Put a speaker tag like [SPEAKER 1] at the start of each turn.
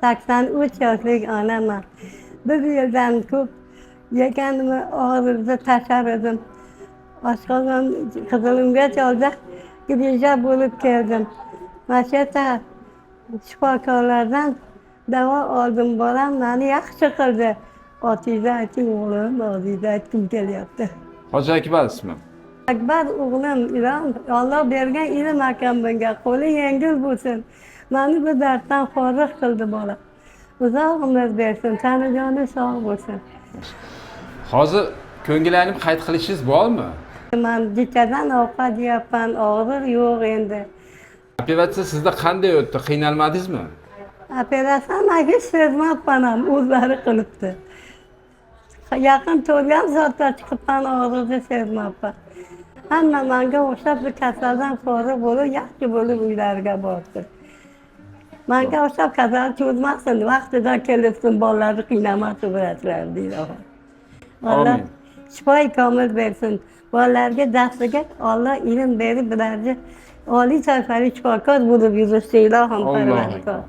[SPEAKER 1] 83 yoshlik onaman. Bir yerdan ko'p yeganimni og'zimda tashlar edim. Oshqozon qizilimga chaldi, grija bo'lib keldim. Mana shu yerda shifokorlardan davo oldim. Bolam meni yaxshi qildi. Otingizga ayting o'g'lim, og'zingizga aytgim kelyapti.
[SPEAKER 2] Hoji Akbar ismi.
[SPEAKER 1] Akbar o'g'lim, Alloh bergan ilm akam bunga, qo'li yengil bo'lsin. Meni bu darddan forig' qildi bolam. Uzoq umr bersin, tani joni sog' bo'lsin.
[SPEAKER 2] Hozir ko'ngillanib qayt qilishingiz bormi?
[SPEAKER 1] Men kechadan ovqat yeyapman, og'ir yo'q endi.
[SPEAKER 2] Operatsiya sizda qanday o'tdi? Qiynalmadingizmi?
[SPEAKER 1] Operatsiyani hech sezmabman ham, o'zlari qilibdi. Yaqin 4 soatda chiqibman, og'riqni sezmabman. Hamma menga o'xshab bir kasaldan forig' bo'lib, yaxshi bo'lib uylariga bordi. Menga o'xshab kasal cho'zmasin, vaqtida kelibsin, bolalarni qiynamasin, bilasizlar deydi. Alloh shifoi komil bersin. Bolalarga dastiga Alloh ilm berib, bularni oliy toifali shifokor bo'lib yurishsin, ilohim parvardigor.